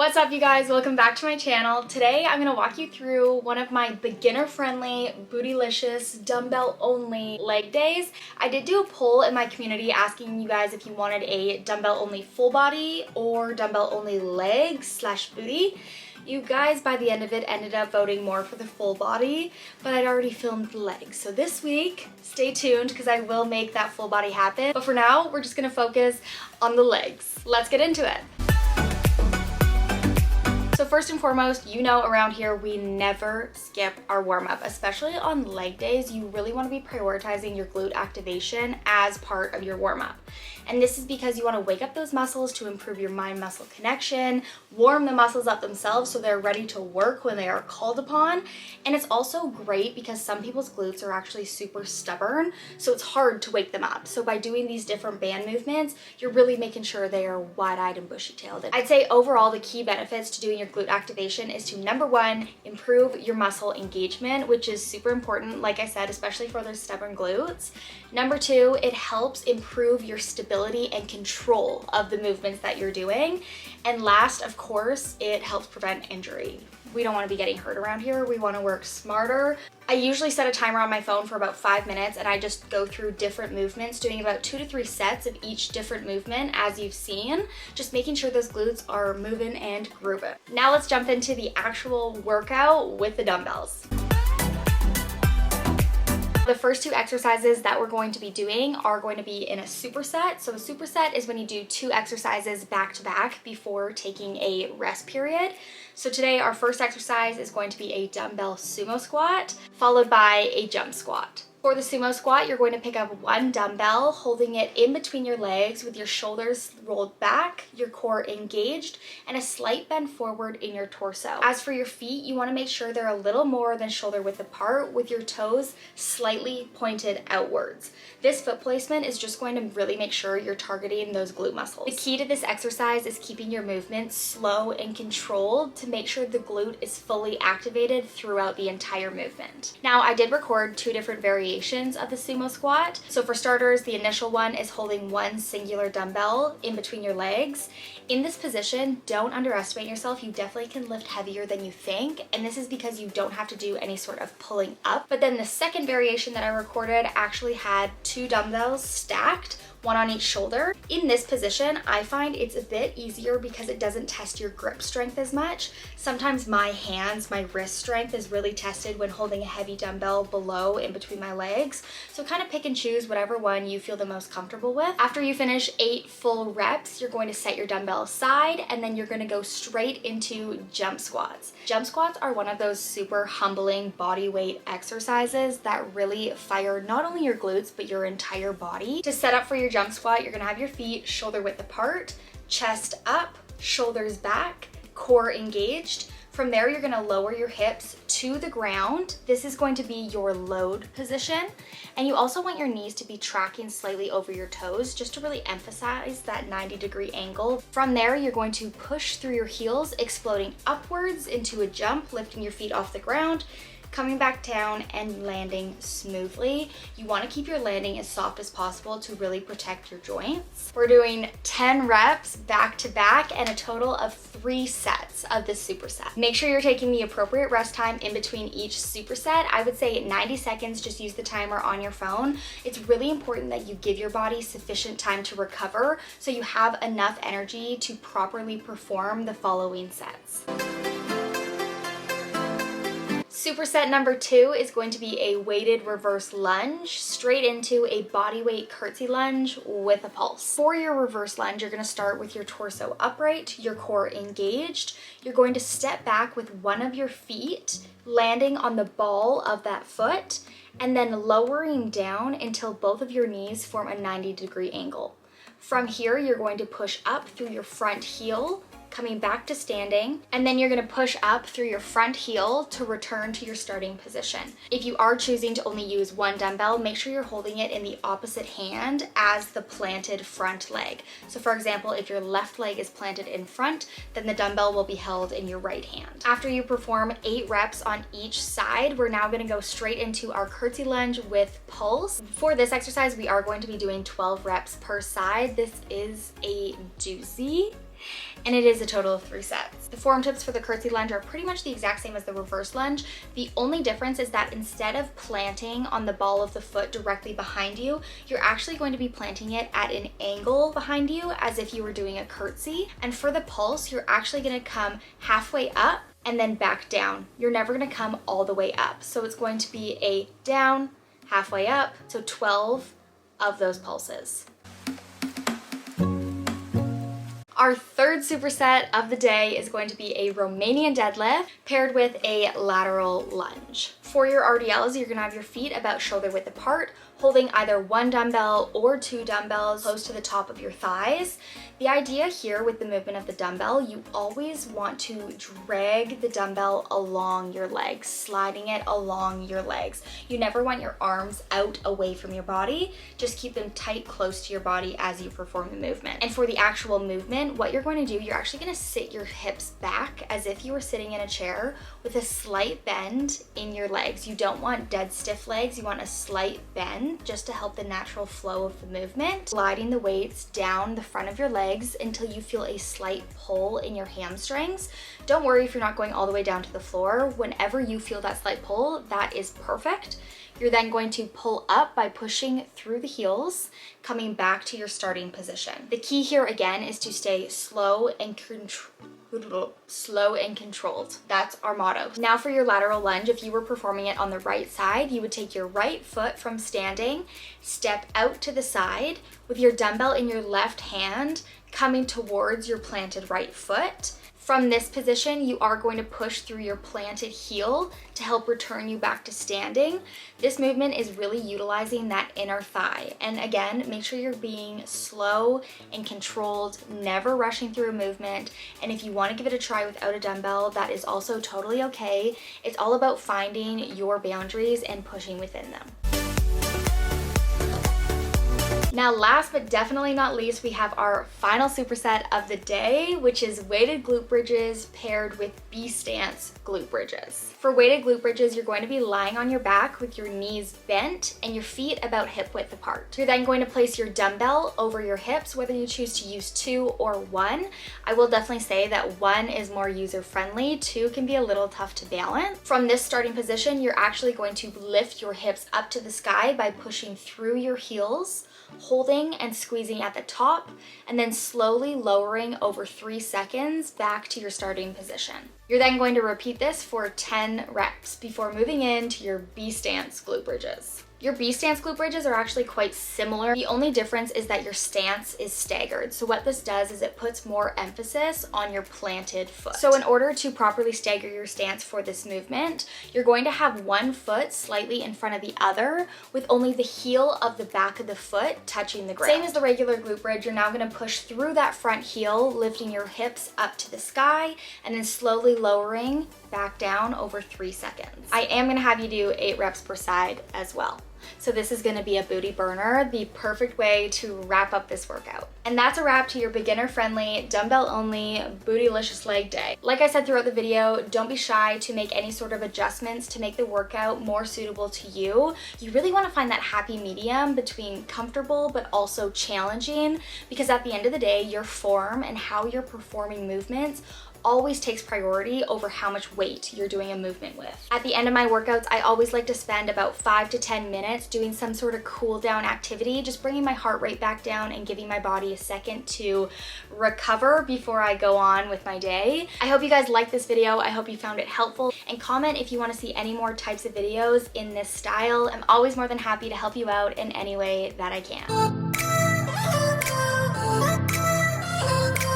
What's up, you guys? Welcome back to my channel. Today I'm gonna walk you through one of my beginner-friendly, bootylicious, dumbbell-only leg days. I did do a poll in my community asking you guys if you wanted a dumbbell-only full body or dumbbell-only legs / booty. You guys, by the end of it, ended up voting more for the full body, but I'd already filmed the legs. So this week, stay tuned because I will make that full body happen. But for now, we're just gonna focus on the legs. Let's get into it. So first and foremost, you know around here we never skip our warm-up, especially on leg days. You really want to be prioritizing your glute activation as part of your warm-up. And this is because you want to wake up those muscles to improve your mind-muscle connection, warm the muscles up themselves so they're ready to work when they are called upon. And it's also great because some people's glutes are actually super stubborn, so it's hard to wake them up. So by doing these different band movements, you're really making sure they are wide-eyed and bushy-tailed. I'd say overall the key benefits to doing your glute activation is to, number one, improve your muscle engagement, which is super important, like I said, especially for those stubborn glutes. Number two, it helps improve your stability and control of the movements that you're doing. And last, of course, it helps prevent injury. We don't want to be getting hurt around here. We want to work smarter. I usually set a timer on my phone for about 5 minutes and I just go through different movements, doing about 2 to 3 sets of each different movement as you've seen, just making sure those glutes are moving and grooving. Now let's jump into the actual workout with the dumbbells. The first 2 exercises that we're going to be doing are going to be in a superset. So a superset is when you do 2 exercises back to back before taking a rest period. So today our first exercise is going to be a dumbbell sumo squat, followed by a jump squat. For the sumo squat, you're going to pick up 1 dumbbell, holding it in between your legs with your shoulders rolled back, your core engaged, and a slight bend forward in your torso. As for your feet, you want to make sure they're a little more than shoulder width apart, with your toes slightly pointed outwards. This foot placement is just going to really make sure you're targeting those glute muscles. The key to this exercise is keeping your movements slow and controlled to make sure the glute is fully activated throughout the entire movement. Now, I did record 2 different variations of the sumo squat. So for starters, the initial one is holding 1 singular dumbbell in between your legs. In this position, don't underestimate yourself. You definitely can lift heavier than you think, and this is because you don't have to do any sort of pulling up. But then the second variation that I recorded actually had 2 dumbbells stacked, 1 on each shoulder. In this position, I find it's a bit easier because it doesn't test your grip strength as much. Sometimes my hands, my wrist strength is really tested when holding a heavy dumbbell below in between my legs. So kind of pick and choose whatever one you feel the most comfortable with. After you finish 8 full reps, you're going to set your dumbbell aside and then you're going to go straight into jump squats. Jump squats are one of those super humbling body weight exercises that really fire not only your glutes but your entire body. To set up for your jump squat, you're gonna have your feet shoulder width apart, chest up, shoulders back, core engaged. From there, you're gonna lower your hips to the ground. This is going to be your load position. And you also want your knees to be tracking slightly over your toes just to really emphasize that 90-degree angle. From there, you're going to push through your heels, exploding upwards into a jump, lifting your feet off the ground, coming back down and landing smoothly. You want to keep your landing as soft as possible to really protect your joints. We're doing 10 reps back to back and a total of 3 sets of this superset. Make sure you're taking the appropriate rest time in between each superset. I would say 90 seconds, just use the timer on your phone. It's really important that you give your body sufficient time to recover so you have enough energy to properly perform the following sets. Superset number 2 is going to be a weighted reverse lunge straight into a bodyweight curtsy lunge with a pulse. For your reverse lunge, you're going to start with your torso upright, your core engaged. You're going to step back with one of your feet landing on the ball of that foot and then lowering down until both of your knees form a 90-degree angle. From here, you're going to push up through your front heel, coming back to standing, and then you're gonna push up through your front heel to return to your starting position. If you are choosing to only use 1 dumbbell, make sure you're holding it in the opposite hand as the planted front leg. So for example, if your left leg is planted in front, then the dumbbell will be held in your right hand. After you perform 8 reps on each side, we're now gonna go straight into our curtsy lunge with pulse. For this exercise, we are going to be doing 12 reps per side. This is a doozy. and it is a total of 3 sets. The form tips for the curtsy lunge are pretty much the exact same as the reverse lunge. The only difference is that instead of planting on the ball of the foot directly behind you, you're actually going to be planting it at an angle behind you as if you were doing a curtsy. And for the pulse, you're actually going to come halfway up and then back down. You're never going to come all the way up. So it's going to be a down, halfway up, so 12 of those pulses. Our third superset of the day is going to be a Romanian deadlift paired with a lateral lunge. For your RDLs, you're gonna have your feet about shoulder width apart, holding either 1 dumbbell or 2 dumbbells close to the top of your thighs. The idea here with the movement of the dumbbell, you always want to drag the dumbbell along your legs, sliding it along your legs. You never want your arms out away from your body. Just keep them tight close to your body as you perform the movement. And for the actual movement, what you're going to do, you're actually going to sit your hips back as if you were sitting in a chair with a slight bend in your legs. You don't want dead stiff legs, you want a slight bend just to help the natural flow of the movement. Gliding the weights down the front of your legs until you feel a slight pull in your hamstrings. Don't worry if you're not going all the way down to the floor. Whenever you feel that slight pull, that is perfect. You're then going to pull up by pushing through the heels, coming back to your starting position. The key here again is to stay slow and controlled. That's our motto. Now for your lateral lunge, if you were performing it on the right side, you would take your right foot from standing, step out to the side with your dumbbell in your left hand, coming towards your planted right foot. From this position, you are going to push through your planted heel to help return you back to standing. This movement is really utilizing that inner thigh. And again, make sure you're being slow and controlled, never rushing through a movement. And if you want to give it a try without a dumbbell, that is also totally okay. It's all about finding your boundaries and pushing within them. Now, last but definitely not least, we have our final superset of the day, which is weighted glute bridges paired with B-stance glute bridges. For weighted glute bridges, you're going to be lying on your back with your knees bent and your feet about hip width apart. You're then going to place your dumbbell over your hips, whether you choose to use 2 or 1. I will definitely say that 1 is more user-friendly, 2 can be a little tough to balance. From this starting position, you're actually going to lift your hips up to the sky by pushing through your heels, holding and squeezing at the top, and then slowly lowering over 3 seconds back to your starting position. You're then going to repeat this for 10 reps before moving into your B-stance glute bridges. Your B-stance glute bridges are actually quite similar. The only difference is that your stance is staggered. So what this does is it puts more emphasis on your planted foot. So in order to properly stagger your stance for this movement, you're going to have one foot slightly in front of the other with only the heel of the back of the foot touching the ground. Same as the regular glute bridge, you're now going to push through that front heel, lifting your hips up to the sky and then slowly lowering back down over 3 seconds. I am going to have you do 8 reps per side as well. So this is going to be a booty burner, the perfect way to wrap up this workout. And that's a wrap to your beginner-friendly, dumbbell-only, bootylicious leg day. Like I said throughout the video, don't be shy to make any sort of adjustments to make the workout more suitable to you. You really want to find that happy medium between comfortable but also challenging, because at the end of the day, your form and how you're performing movements always takes priority over how much weight you're doing a movement with. At the end of my workouts, I always like to spend about 5 to 10 minutes doing some sort of cool down activity, just bringing my heart rate back down and giving my body a second to recover before I go on with my day. I hope you guys liked this video. I hope you found it helpful, and comment if you want to see any more types of videos in this style. I'm always more than happy to help you out in any way that I can.